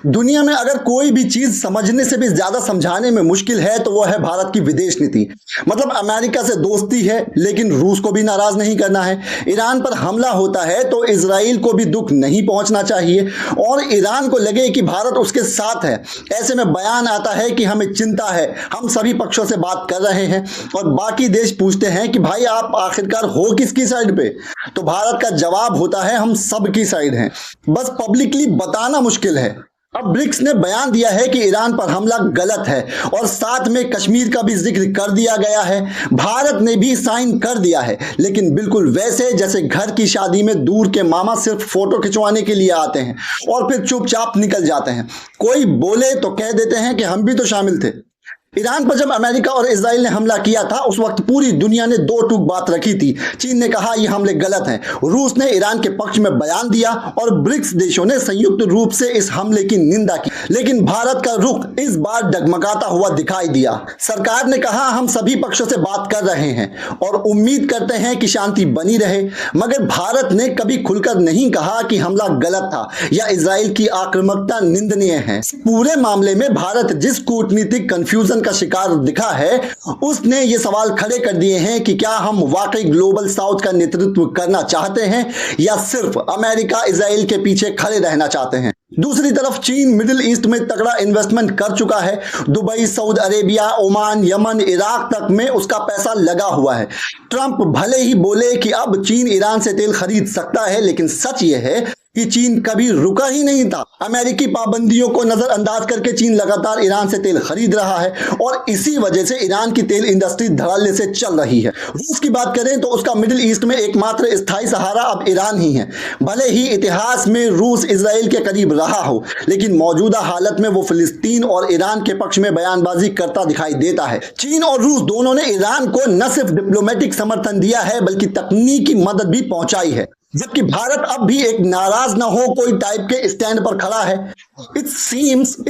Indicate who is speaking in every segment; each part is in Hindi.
Speaker 1: दुनिया में अगर कोई भी चीज समझने से भी ज्यादा समझाने में मुश्किल है तो वो है भारत की विदेश नीति। मतलब अमेरिका से दोस्ती है लेकिन रूस को भी नाराज नहीं करना है। ईरान पर हमला होता है तो इजराइल को भी दुख नहीं पहुंचना चाहिए और ईरान को लगे कि भारत उसके साथ है। ऐसे में बयान आता है कि हमें चिंता है, हम सभी पक्षों से बात कर रहे हैं और बाकी देश पूछते हैं कि भाई आप आखिरकार हो किसकी साइड पे। तो भारत का जवाब होता है हम सबकी साइड हैं, बस पब्लिकली बताना मुश्किल है। अब ब्रिक्स ने बयान दिया है कि ईरान पर हमला गलत है और साथ में कश्मीर का भी जिक्र कर दिया गया है। भारत ने भी साइन कर दिया है, लेकिन बिल्कुल वैसे जैसे घर की शादी में दूर के मामा सिर्फ फोटो खिंचवाने के लिए आते हैं और फिर चुपचाप निकल जाते हैं। कोई बोले तो कह देते हैं कि हम भी तो शामिल थे। ईरान पर जब अमेरिका और इजराइल ने हमला किया था उस वक्त पूरी दुनिया ने दो टूक बात रखी थी। चीन ने कहा ये हमले गलत हैं, रूस ने ईरान के पक्ष में बयान दिया और ब्रिक्स देशों ने संयुक्त रूप से इस हमले की निंदा की। लेकिन भारत का रुख इस बार डगमगाता हुआ दिखाई दिया। सरकार ने कहा हम सभी पक्षों से बात कर रहे हैं और उम्मीद करते हैं कि शांति बनी रहे, मगर भारत ने कभी खुलकर नहीं कहा कि हमला गलत था या इजराइल की आक्रामकता निंदनीय है। पूरे मामले में भारत जिस कूटनीतिक कंफ्यूजन का शिकार दिखा है उसने ये सवाल खड़े कर दिए हैं कि क्या हम वाकई ग्लोबल साउथ का नेतृत्व करना चाहते हैं या सिर्फ अमेरिका इजराइल के पीछे खड़े रहना चाहते हैं। दूसरी तरफ चीन मिडिल ईस्ट में तगड़ा इन्वेस्टमेंट कर चुका है। Dubai, Saudi Arabia, Oman, Yemen, Iraq तक में उसका पैसा लगा हुआ है। ट्रंप भले ही बोले कि अब चीन ईरान से तेल खरीद सकता है, लेकिन सच यह है कि चीन कभी रुका ही नहीं था। अमेरिकी पाबंदियों को नजरअंदाज करके चीन लगातार ईरान से तेल खरीद रहा है और इसी वजह से ईरान की तेल इंडस्ट्री धड़ल्ले से चल रही है। रूस की बात करें तो उसका मिडिल ईस्ट में एकमात्र स्थायी सहारा अब ईरान ही है। भले ही इतिहास में रूस इजराइल के करीब रहा हो, लेकिन मौजूदा हालत में वो फिलिस्तीन और ईरान के पक्ष में बयानबाजी करता दिखाई देता है। चीन और रूस दोनों ने ईरान को न सिर्फ डिप्लोमेटिक समर्थन दिया है बल्कि तकनीकी मदद भी पहुंचाई है, जबकि भारत अब भी एक नाराज ना हो कोई टाइप के स्टैंड पर खड़ा है। इट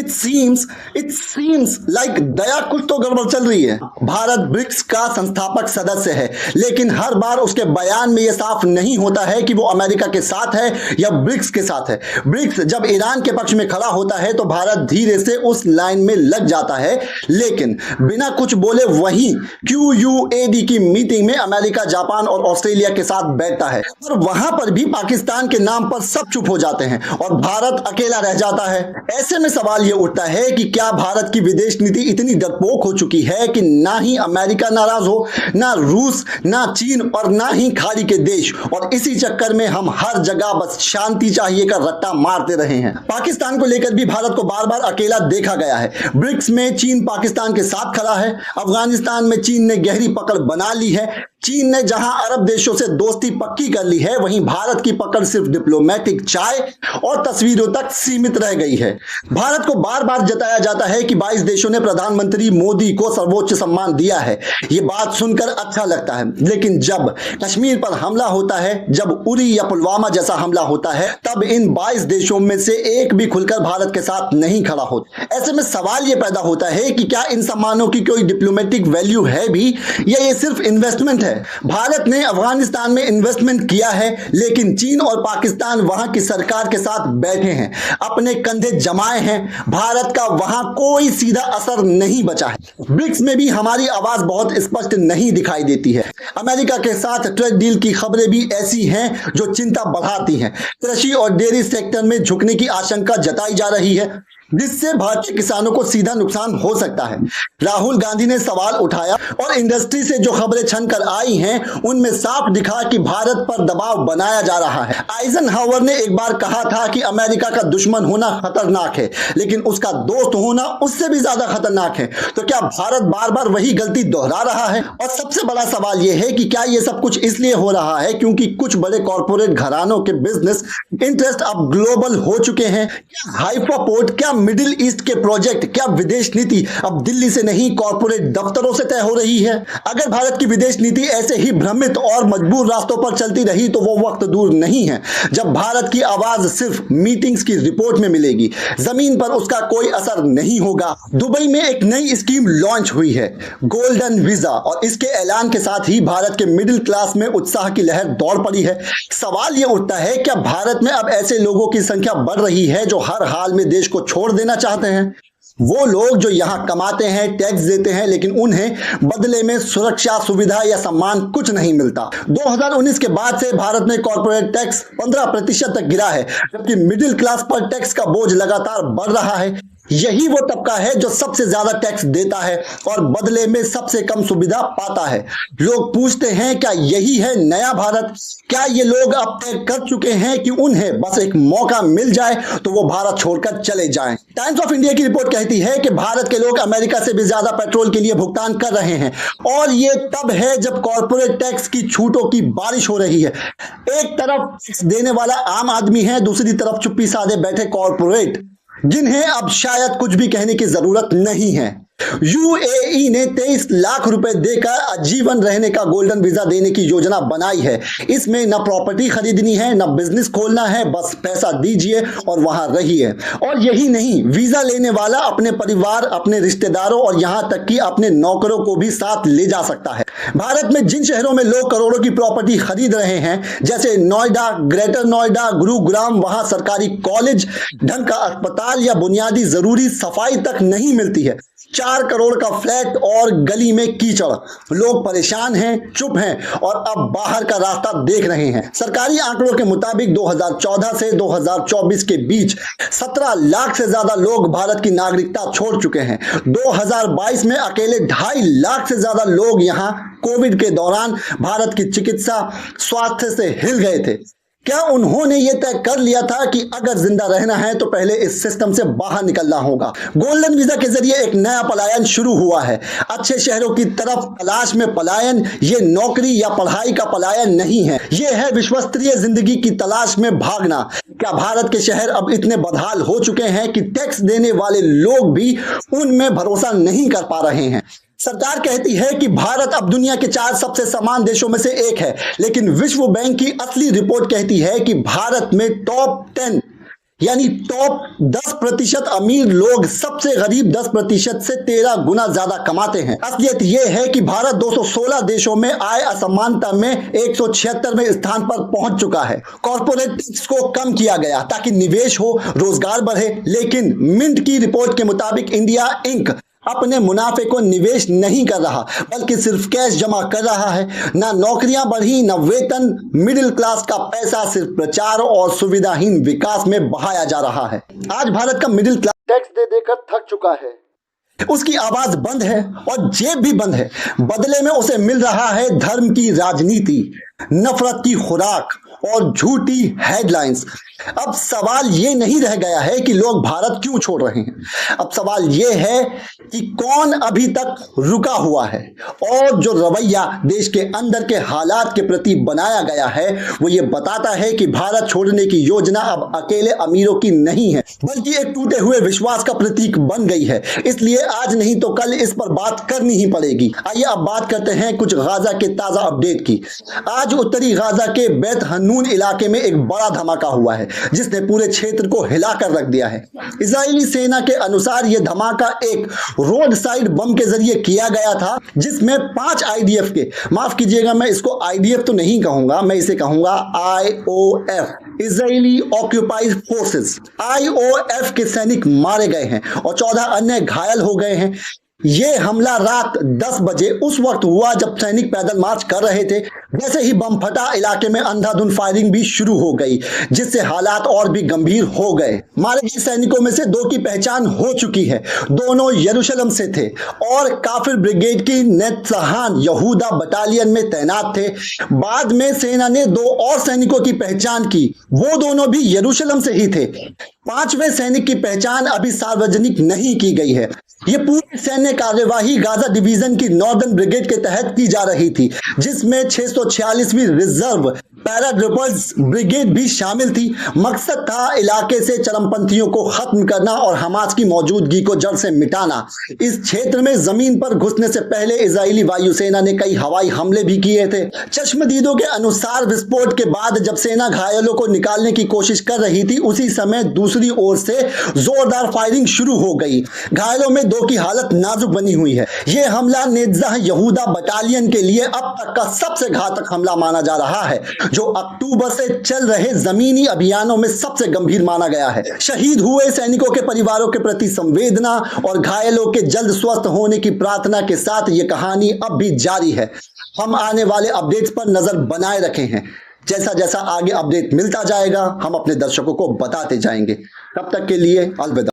Speaker 1: सीम्स लाइक दया कुछ तो गड़बड़ चल रही है। भारत ब्रिक्स का संस्थापक सदस्य है, लेकिन हर बार उसके बयान में यह साफ नहीं होता है कि वो अमेरिका के साथ है या ब्रिक्स के साथ है। ब्रिक्स जब ईरान के पक्ष में खड़ा होता है तो भारत धीरे से उस लाइन में लग जाता है, लेकिन बिना कुछ बोले वहीं QUAD की मीटिंग में अमेरिका, जापान और ऑस्ट्रेलिया के साथ बैठता है और वहां पर भी पाकिस्तान के नाम पर सब चुप हो जाते हैं और भारत अकेला रह जाता है। ऐसे में सवाल यह उठता है कि क्या भारत की विदेश नीति इतनी डरपोक हो चुकी है कि ना ही अमेरिका नाराज हो, ना रूस, ना चीन और ना ही खाड़ी के देश, और इसी चक्कर में हम हर जगह बस शांति चाहिए का रट्टा मारते रहे हैं। पाकिस्तान को लेकर भी भारत को बार बार अकेला देखा गया है। ब्रिक्स में चीन पाकिस्तान के साथ खड़ा है। अफगानिस्तान में चीन ने गहरी पकड़ बना ली है। चीन ने जहां अरब देशों से दोस्ती पक्की कर ली है, वहीं भारत की पकड़ सिर्फ डिप्लोमेटिक चाय और तस्वीरों तक सीमित रह गई है। भारत को बार बार जताया जाता है कि 22 देशों ने प्रधानमंत्री मोदी को सर्वोच्च सम्मान दिया है। ये बात सुनकर अच्छा लगता है, लेकिन जब कश्मीर पर हमला होता है, जब उरी या पुलवामा जैसा हमला होता है, तब इन 22 देशों में से एक भी खुलकर भारत के साथ नहीं खड़ा होता। ऐसे में सवाल यह पैदा होता है कि क्या इन सम्मानों की कोई डिप्लोमेटिक वैल्यू है भी या ये सिर्फ इन्वेस्टमेंट है। भारत ने अफगानिस्तान में इन्वेस्टमेंट किया है, लेकिन चीन और पाकिस्तान वहां की सरकार के साथ बैठे हैं, अपने कंधे जमाए हैं। भारत का वहां कोई सीधा असर नहीं बचा है। ब्रिक्स में भी हमारी आवाज बहुत स्पष्ट नहीं दिखाई देती है। अमेरिका के साथ ट्रेड डील की खबरें भी ऐसी हैं जो चिंता बढ़ाती हैं। कृषि और डेयरी सेक्टर में झुकने की आशंका जताई जा रही है, जिससे भारतीय किसानों को सीधा नुकसान हो सकता है। राहुल गांधी ने सवाल उठाया और इंडस्ट्री से जो खबरें छनकर आई हैं उनमें साफ दिखा कि भारत पर दबाव बनाया जा रहा है। आइजनहावर ने एक बार कहा था कि अमेरिका का दुश्मन होना खतरनाक है, लेकिन उसका दोस्त होना उससे भी ज्यादा खतरनाक है। तो क्या भारत बार बार वही गलती दोहरा रहा है? और सबसे बड़ा सवाल यह है कि क्या यह सब कुछ इसलिए हो रहा है क्योंकि कुछ बड़े कॉर्पोरेट घरानों के बिजनेस इंटरेस्ट अब ग्लोबल हो चुके हैं? हाइफा पोर्ट क्या मिडिल ईस्ट के प्रोजेक्ट, क्या विदेश नीति अब दिल्ली से नहीं कॉर्पोरेट दफ्तरों से तय हो रही है? अगर भारत की विदेश नीति ऐसे ही भ्रमित और मजबूर रास्तों पर चलती रही तो वो वक्त दूर नहीं है जब भारत की आवाज सिर्फ मीटिंग्स की रिपोर्ट में मिलेगी, जमीन पर उसका कोई असर नहीं होगा। दुबई में एक नई स्कीम लॉन्च हुई है, गोल्डन वीजा, और इसके ऐलान के साथ ही भारत के मिडिल क्लास में उत्साह की लहर दौड़ पड़ी है। सवाल यह उठता है, क्या भारत में अब ऐसे लोगों की संख्या बढ़ रही है जो हर हाल में देश को छोड़ देना चाहते हैं? वो लोग जो यहां कमाते हैं, टैक्स देते हैं, लेकिन उन्हें बदले में सुरक्षा, सुविधा या सम्मान कुछ नहीं मिलता। 2019 के बाद से भारत में कॉर्पोरेट टैक्स 15% तक गिरा है, जबकि मिडिल क्लास पर टैक्स का बोझ लगातार बढ़ रहा है। यही वो तबका है जो सबसे ज्यादा टैक्स देता है और बदले में सबसे कम सुविधा पाता है। लोग पूछते हैं, क्या यही है नया भारत? क्या ये लोग अब तय कर चुके हैं कि उन्हें बस एक मौका मिल जाए तो वो भारत छोड़कर चले जाएं? टाइम्स ऑफ इंडिया की रिपोर्ट कहती है कि भारत के लोग अमेरिका से भी ज्यादा पेट्रोल के लिए भुगतान कर रहे हैं, और ये तब है जब कॉर्पोरेट टैक्स की छूटों की बारिश हो रही है। एक तरफ टैक्स देने वाला आम आदमी है, दूसरी तरफ चुप्पी साधे बैठे कॉर्पोरेट, जिन्हें अब शायद कुछ भी कहने की जरूरत नहीं है। यूएई ने 23 लाख रुपए देकर आजीवन रहने का गोल्डन वीजा देने की योजना बनाई है। इसमें न प्रॉपर्टी खरीदनी है, न बिजनेस खोलना है, बस पैसा दीजिए और वहां रहिए। और यही नहीं, वीजा लेने वाला अपने परिवार, अपने रिश्तेदारों और यहां तक कि अपने नौकरों को भी साथ ले जा सकता है। भारत में जिन शहरों में लोग करोड़ों की प्रॉपर्टी खरीद रहे हैं, जैसे नोएडा, ग्रेटर नोएडा, गुरुग्राम, वहां सरकारी कॉलेज, ढंग का अस्पताल या बुनियादी जरूरी सफाई तक नहीं मिलती है। 4 करोड़ का फ्लैट और गली में कीचड़। लोग परेशान हैं, चुप हैं और अब बाहर का रास्ता देख रहे हैं। सरकारी आंकड़ों के मुताबिक 2014 से 2024 के बीच 17 लाख से ज्यादा लोग भारत की नागरिकता छोड़ चुके हैं। 2022 में अकेले 2.5 लाख से ज्यादा लोग यहां कोविड के दौरान भारत की चिकित्सा स्वास्थ्य से हिल गए थे। क्या उन्होंने ये तय कर लिया था कि अगर जिंदा रहना है तो पहले इस सिस्टम से बाहर निकलना होगा? गोल्डन वीजा के जरिए एक नया पलायन शुरू हुआ है। अच्छे शहरों की तरफ तलाश में पलायन, ये नौकरी या पढ़ाई का पलायन नहीं है, ये है विश्वस्तरीय जिंदगी की तलाश में भागना। क्या भारत के शहर अब इतने बदहाल हो चुके हैं कि टैक्स देने वाले लोग भी उनमें भरोसा नहीं कर पा रहे हैं? सरकार कहती है कि भारत अब दुनिया के 4 सबसे समान देशों में से एक है, लेकिन विश्व बैंक की असली रिपोर्ट कहती है कि भारत में टॉप 10 यानी टॉप 10% अमीर लोग सबसे गरीब 10% से 13 गुना ज्यादा कमाते हैं। असलियत यह है कि भारत 216 देशों में आय असमानता में 176वें स्थान पर पहुंच चुका है। कॉर्पोरेट टैक्स को कम किया गया ताकि निवेश हो, रोजगार बढ़े, लेकिन मिंट की रिपोर्ट के मुताबिक इंडिया इंक अपने मुनाफे को निवेश नहीं कर रहा, बल्कि सिर्फ कैश जमा कर रहा है। ना नौकरियां बढ़ी, ना वेतन। मिडिल क्लास का पैसा सिर्फ प्रचार और सुविधाहीन विकास में बहाया जा रहा है। आज भारत का मिडिल क्लास टैक्स दे देकर थक चुका है। उसकी आवाज बंद है और जेब भी बंद है। बदले में उसे मिल रहा है धर्म की राजनीति, नफरत की खुराक और झूठी हेडलाइंस। अब सवाल ये नहीं रह गया है कि लोग भारत क्यों छोड़ रहे हैं, अब सवाल ये है कि कौन अभी तक रुका हुआ है। और जो रवैया देश के अंदर के हालात के प्रति बनाया गया है वो ये बताता है कि भारत छोड़ने की योजना अब अकेले अमीरों की नहीं है, बल्कि एक टूटे हुए विश्वास का प्रतीक बन गई है। इसलिए आज नहीं तो कल इस पर बात करनी ही पड़ेगी। आइए अब बात करते हैं कुछ गाजा के ताजा अपडेट की। आज उत्तरी गाजा के बैत हनून इलाके में एक बड़ा धमाका हुआ है जिसने पूरे क्षेत्र को हिलाकर रख दिया है। इजरायली सेना के अनुसार यह धमाका एक रोड साइड बम के जरिए किया गया था, जिसमें 5 आईडीएफ के, माफ कीजिएगा मैं इसको आईडीएफ तो नहीं कहूंगा, मैं इसे कहूंगा IOF, Israeli occupied forces, IOF के सैनिक मारे गए हैं और 14 अन्य घायल हो गए हैं। यह हमला रात 10 बजे उस वक्त हुआ जब सैनिक पैदल मार्च कर रहे थे। जैसे ही बम फटा, इलाके में अंधाधुंध फायरिंग भी शुरू हो गई, जिससे हालात और भी गंभीर हो गए। मारे गए सैनिकों में से 2 की पहचान हो चुकी है। दोनों यरूशलेम से थे और काफिर ब्रिगेड की नेत्सहान यहूदा बटालियन में तैनात थे। बाद में सेना ने 2 और सैनिकों की पहचान की, वो दोनों भी यरूशलेम से ही थे। 5वें सैनिक की पहचान अभी सार्वजनिक नहीं की गई है। ये पूरी सैन्य सैन्य कार्यवाही गाजा डिवीजन की नॉर्दर्न ब्रिगेड के तहत की जा रही थी, जिसमें 646वीं रिजर्व पैराट्रूपर्स ब्रिगेड भी शामिल थी। मकसद था इलाके से चरमपंथियों को खत्म करना और हमास की मौजूदगी को जड़ से मिटाना। इस क्षेत्र में जमीन पर घुसने से पहले इजरायली वायुसेना ने कई हवाई हमले भी किए थे। चश्मदीदों के अनुसार विस्फोट के बाद जब सेना घायलों को निकालने की कोशिश कर रही थी, उसी समय दूसरी ओर से जोरदार फायरिंग शुरू हो गई। घायलों में 2 की हालत नाजुक बनी हुई है। यह हमला नेत्ज़ाह यहूदा बटालियन के लिए अब तक का सबसे घातक हमला माना जा रहा है, जो अक्टूबर से चल रहे जमीनी अभियानों में सबसे गंभीर माना गया है। शहीद हुए सैनिकों के परिवारों के प्रति संवेदना और घायलों के जल्द स्वस्थ होने की प्रार्थना के साथ यह कहानी अब भी जारी है। हम आने वाले अपडेट्स पर नजर बनाए रखे हैं। जैसा जैसा आगे अपडेट मिलता जाएगा हम अपने दर्शकों को बताते जाएंगे। तब तक के लिए अलविदा।